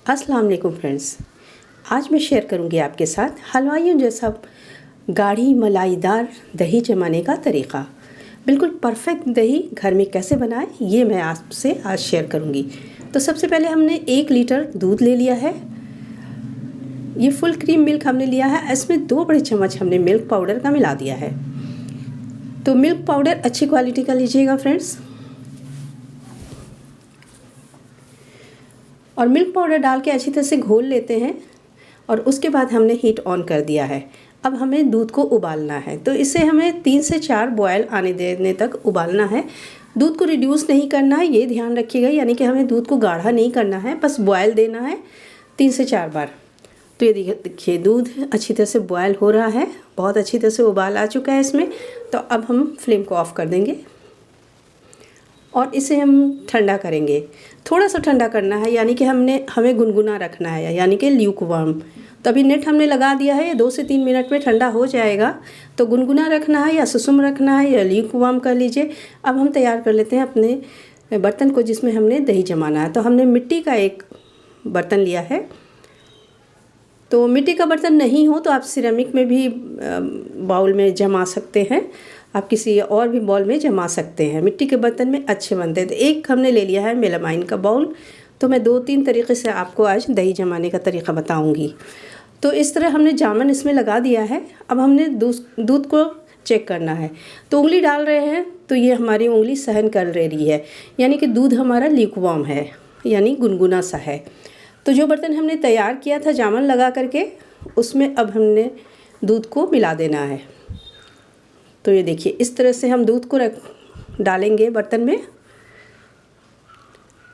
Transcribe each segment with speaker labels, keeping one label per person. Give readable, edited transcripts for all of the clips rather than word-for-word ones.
Speaker 1: अस्सलाम वालेकुम फ्रेंड्स। आज मैं शेयर करूंगी आपके साथ हलवाइयों जैसा गाढ़ी मलाईदार दही जमाने का तरीक़ा। बिल्कुल परफेक्ट दही घर में कैसे बनाएं ये मैं आपसे आज शेयर करूंगी। तो सबसे पहले हमने 1 लीटर दूध ले लिया है। ये फुल क्रीम मिल्क हमने लिया है। इसमें 2 बड़े चम्मच हमने मिल्क पाउडर का मिला दिया है। तो मिल्क पाउडर अच्छी क्वालिटी का लीजिएगा फ्रेंड्स। और मिल्क पाउडर डाल के अच्छी तरह से घोल लेते हैं और उसके बाद हमने हीट ऑन कर दिया है। अब हमें दूध को उबालना है, तो इसे हमें 3 से 4 बॉयल आने देने तक उबालना है। दूध को रिड्यूस नहीं करना है, ये ध्यान रखिएगा, यानी कि हमें दूध को गाढ़ा नहीं करना है, बस बॉयल देना है 3 से 4 बार। तो ये देखिए दूध अच्छी तरह से बॉयल हो रहा है, बहुत अच्छी तरह से उबाल आ चुका है इसमें। तो अब हम फ्लेम को ऑफ़ कर देंगे और इसे हम ठंडा करेंगे। थोड़ा सा ठंडा करना है, यानी कि हमें गुनगुना रखना है, यानी कि ल्यूकवार्म। तो अभी नेट हमने लगा दिया है, 2 से 3 मिनट में ठंडा हो जाएगा। तो गुनगुना रखना है या सुसुम रखना है या ल्यूकवार्म कर लीजिए। अब हम तैयार कर लेते हैं अपने बर्तन को जिसमें हमने दही जमाना है। तो हमने मिट्टी का एक बर्तन लिया है। तो मिट्टी का बर्तन नहीं हो तो आप सिरेमिक में भी बाउल में जमा सकते हैं, आप किसी और भी बाउल में जमा सकते हैं। मिट्टी के बर्तन में अच्छे बनते हैं। तो एक हमने ले लिया है मेलामाइन का बाउल। तो मैं 2-3 तरीक़े से आपको आज दही जमाने का तरीक़ा बताऊंगी। तो इस तरह हमने जामन इसमें लगा दिया है। अब हमने दूध को चेक करना है। तो उंगली डाल रहे हैं तो ये हमारी उंगली सहन कर रही है, यानी कि दूध हमारा ल्यूकवार्म है, यानी गुनगुना सा है। तो जो बर्तन हमने तैयार किया था जामन लगा करके, उसमें अब हमने दूध को मिला देना है। तो ये देखिए इस तरह से हम दूध को डालेंगे बर्तन में,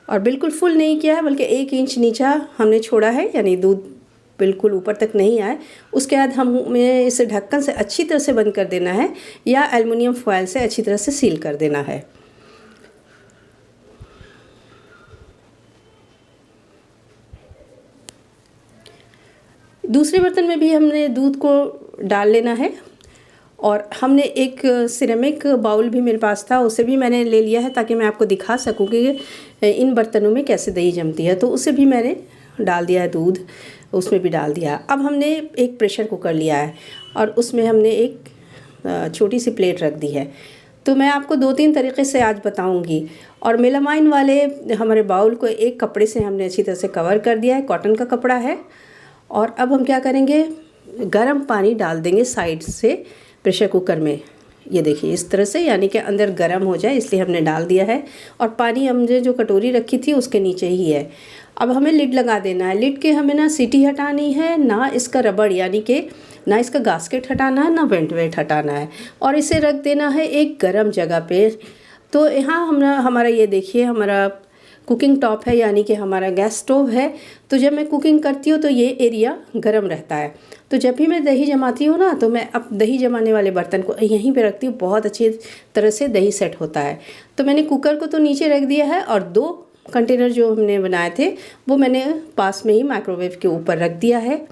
Speaker 1: और बिल्कुल फुल नहीं किया है, बल्कि 1 इंच नीचा हमने छोड़ा है, यानी दूध बिल्कुल ऊपर तक नहीं आए। उसके बाद हमें इसे ढक्कन से अच्छी तरह से बंद कर देना है या एल्युमिनियम फॉयल से अच्छी तरह से सील कर देना है। दूसरे बर्तन में भी हमने दूध को डाल लेना है। और हमने एक सिरेमिक बाउल भी मेरे पास था, उसे भी मैंने ले लिया है ताकि मैं आपको दिखा सकूं कि इन बर्तनों में कैसे दही जमती है। तो उसे भी मैंने डाल दिया है, दूध उसमें भी डाल दिया। अब हमने एक प्रेशर कुकर लिया है और उसमें हमने एक छोटी सी प्लेट रख दी है। तो मैं आपको 2-3 तरीक़े से आज बताऊंगी। और मेलामाइन वाले हमारे बाउल को एक कपड़े से हमने अच्छी तरह से कवर कर दिया है, कॉटन का कपड़ा है। और अब हम क्या करेंगे, गर्म पानी डाल देंगे साइड से प्रेशर कुकर में। ये देखिए इस तरह से, यानी कि अंदर गर्म हो जाए, इसलिए हमने डाल दिया है। और पानी हमने जो कटोरी रखी थी उसके नीचे ही है। अब हमें लिड लगा देना है। लिड के हमें ना सीटी हटानी है, ना इसका रबड़, यानी कि ना इसका गास्केट हटाना है, ना वेंट हटाना है। और इसे रख देना है एक गर्म जगह पे। तो यहाँ हमारा ये देखिए हमारा कुकिंग टॉप है, यानी कि हमारा गैस स्टोव है। तो जब मैं कुकिंग करती हूँ तो ये एरिया गर्म रहता है। तो जब भी मैं दही जमाती हूँ ना, तो मैं अब दही जमाने वाले बर्तन को यहीं पे रखती हूँ, बहुत अच्छी तरह से दही सेट होता है। तो मैंने कुकर को तो नीचे रख दिया है और 2 कंटेनर जो हमने बनाए थे वो मैंने पास में ही माइक्रोवेव के ऊपर रख दिया है।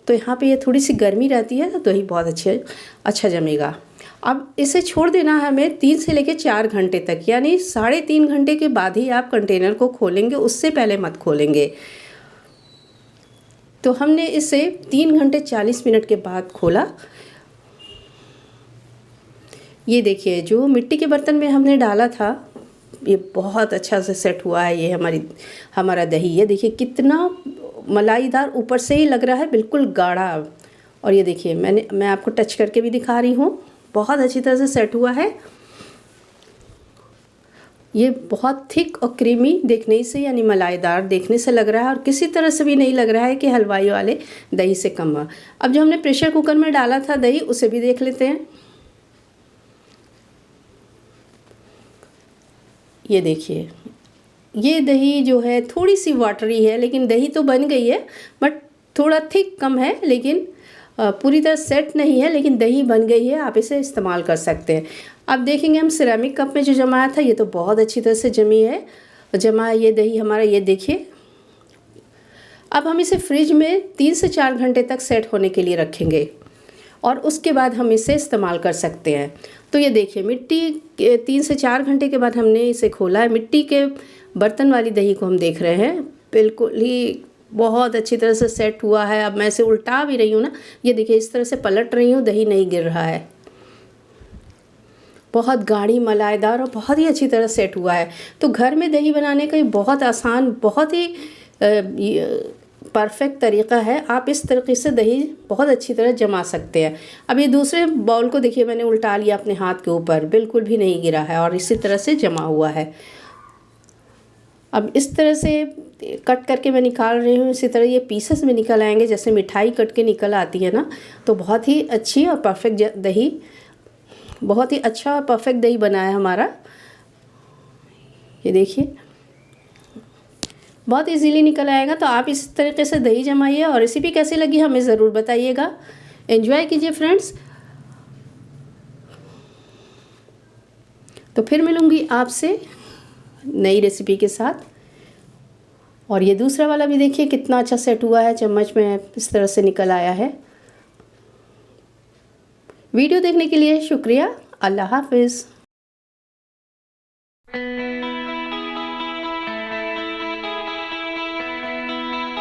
Speaker 1: तो यहाँ पे ये थोड़ी सी गर्मी रहती है तो दही बहुत अच्छा जमेगा। अब इसे छोड़ देना है हमें 3 से लेकर 4 घंटे तक, यानी 3.5 घंटे के बाद ही आप कंटेनर को खोलेंगे, उससे पहले मत खोलेंगे। तो हमने इसे 3 घंटे 40 मिनट के बाद खोला। ये देखिए जो मिट्टी के बर्तन में हमने डाला था ये बहुत अच्छा से सेट हुआ है। ये हमारा दही, ये देखिए कितना मलाईदार ऊपर से ही लग रहा है, बिल्कुल गाढ़ा। और ये देखिए मैं आपको टच करके भी दिखा रही हूँ, बहुत अच्छी तरह से सेट हुआ है। ये बहुत थिक और क्रीमी देखने से, यानी मलाईदार देखने से लग रहा है, और किसी तरह से भी नहीं लग रहा है कि हलवाई वाले दही से कम है। अब जो हमने प्रेशर कुकर में डाला था दही, उसे भी देख लेते हैं। ये देखिए ये दही जो है थोड़ी सी वाटरी है, लेकिन दही तो बन गई है, बट थोड़ा थिक कम है, लेकिन पूरी तरह सेट नहीं है, लेकिन दही बन गई है। आप इसे इस्तेमाल कर सकते हैं। अब देखेंगे हम सिरेमिक कप में जो जमाया था, ये तो बहुत अच्छी तरह से जमा है ये दही हमारा, ये देखिए। अब हम इसे फ्रिज में 3 से 4 घंटे तक सेट होने के लिए रखेंगे और उसके बाद हम इसे इस्तेमाल कर सकते हैं। तो ये देखिए मिट्टी के 3 से 4 घंटे के बाद हमने इसे खोला है। मिट्टी के बर्तन वाली दही को हम देख रहे हैं, बिल्कुल ही बहुत अच्छी तरह से सेट हुआ है। अब मैं इसे उल्टा भी रही हूँ ना, ये देखिए इस तरह से पलट रही हूँ, दही नहीं गिर रहा है। बहुत गाढ़ी मलाईदार और बहुत ही अच्छी तरह सेट हुआ है। तो घर में दही बनाने का ये बहुत आसान, बहुत ही परफेक्ट तरीका है। आप इस तरीके से दही बहुत अच्छी तरह जमा सकते हैं। अब ये दूसरे बाउल को देखिए मैंने उल्टा लिया अपने हाथ के ऊपर, बिल्कुल भी नहीं गिरा है और इसी तरह से जमा हुआ है। अब इस तरह से कट करके मैं निकाल रही हूँ। इसी तरह ये पीसेस में निकल आएंगे, जैसे मिठाई कट के निकल आती है ना। तो बहुत ही अच्छी और परफेक्ट दही, बहुत ही अच्छा और परफेक्ट दही बना है हमारा। ये देखिए बहुत इजीली निकल आएगा। तो आप इस तरीके से दही जमाइए और रेसिपी कैसी लगी हमें ज़रूर बताइएगा। एंजॉय कीजिए फ्रेंड्स। तो फिर मिलूँगी आपसे नई रेसिपी के साथ। और ये दूसरा वाला भी देखिए कितना अच्छा सेट हुआ है, चम्मच में इस तरह से निकल आया है। वीडियो देखने के लिए शुक्रिया। अल्लाह हाफिज़।